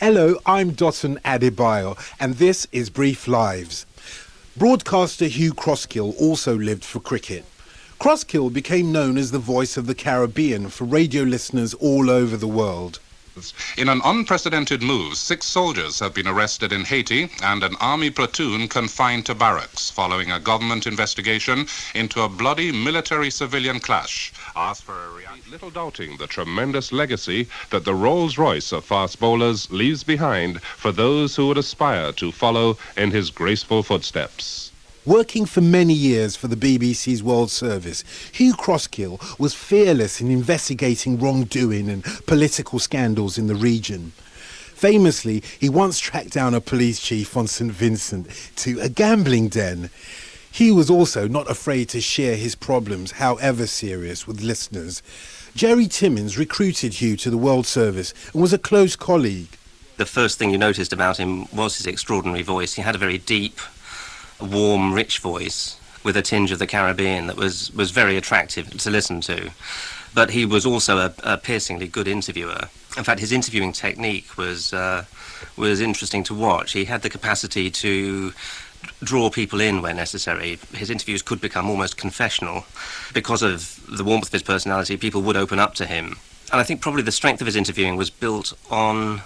Hello, I'm Dotun Adebayo, and this is Brief Lives. Broadcaster Hugh Crosskill also lived for cricket. Crosskill became known as the voice of the Caribbean for radio listeners all over the world. In an unprecedented move, 6 soldiers have been arrested in Haiti and an army platoon confined to barracks following a government investigation into a bloody military-civilian clash. Asked for a little doubting the tremendous legacy that the Rolls-Royce of fast bowlers leaves behind for those who would aspire to follow in his graceful footsteps. Working for many years for the BBC's World Service, Hugh Crosskill was fearless in investigating wrongdoing and political scandals in the region. Famously, he once tracked down a police chief on St Vincent to a gambling den. Hugh was also not afraid to share his problems, however serious, with listeners. Jerry Timmins recruited Hugh to the World Service and was a close colleague. The first thing you noticed about him was his extraordinary voice. He had a very deep, warm, rich voice with a tinge of the Caribbean that was very attractive to listen to. But he was also a piercingly good interviewer. In fact, his interviewing technique was interesting to watch. He had the capacity to draw people in where necessary. His interviews could become almost confessional. Because of the warmth of his personality, people would open up to him. And I think probably the strength of his interviewing was built on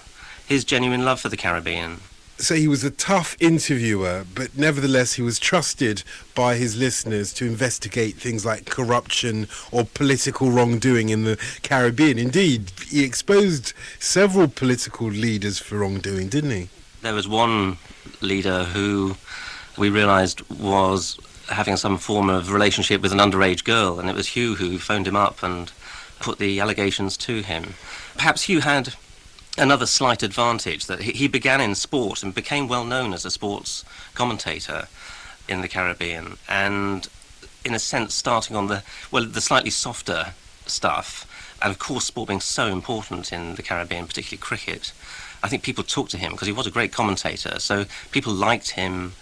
his genuine love for the Caribbean. So he was a tough interviewer, but nevertheless he was trusted by his listeners to investigate things like corruption or political wrongdoing in the Caribbean. Indeed, he exposed several political leaders for wrongdoing, didn't he? There was one leader who we realised was having some form of relationship with an underage girl, and it was Hugh who phoned him up and put the allegations to him. Perhaps Hugh had another slight advantage, that he began in sport and became well known as a sports commentator in the Caribbean, and in a sense starting on the slightly softer stuff, and of course sport being so important in the Caribbean, particularly cricket. I think people talked to him because he was a great commentator, so people liked him,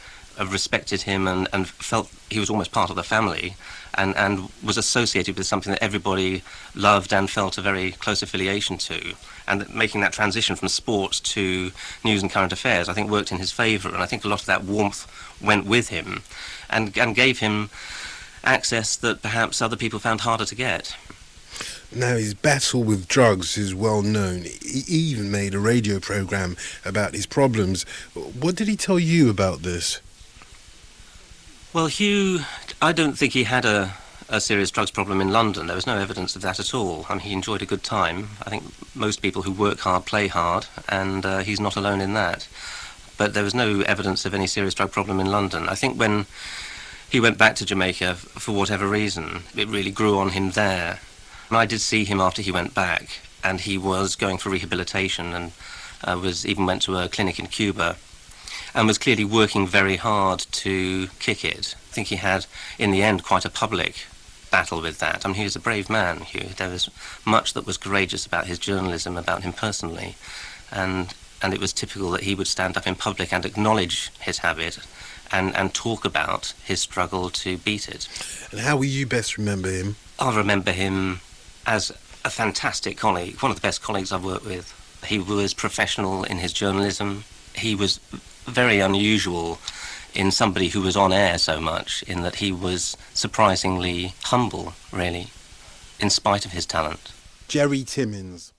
respected him, and felt he was almost part of the family, and was associated with something that everybody loved and felt a very close affiliation to. And that making that transition from sports to news and current affairs, I think, worked in his favour, and I think a lot of that warmth went with him and gave him access that perhaps other people found harder to get. Now, his battle with drugs is well known. He even made a radio programme about his problems. What did he tell you about this? Well, Hugh, I don't think he had a serious drugs problem in London. There was no evidence of that at all. I mean, he enjoyed a good time. I think most people who work hard play hard, and he's not alone in that. But there was no evidence of any serious drug problem in London. I think when he went back to Jamaica, for whatever reason, it really grew on him there. And I did see him after he went back, and he was going for rehabilitation, and went to a clinic in Cuba, and was clearly working very hard to kick it. I think he had, in the end, quite a public battle with that. I mean, he was a brave man, Hugh. There was much that was courageous about his journalism, about him personally, and it was typical that he would stand up in public and acknowledge his habit and talk about his struggle to beat it. And how will you best remember him? I'll remember him as a fantastic colleague, one of the best colleagues I've worked with. He was professional in his journalism. He was very unusual in somebody who was on air so much, in that he was surprisingly humble, really, in spite of his talent. Jerry Timmins.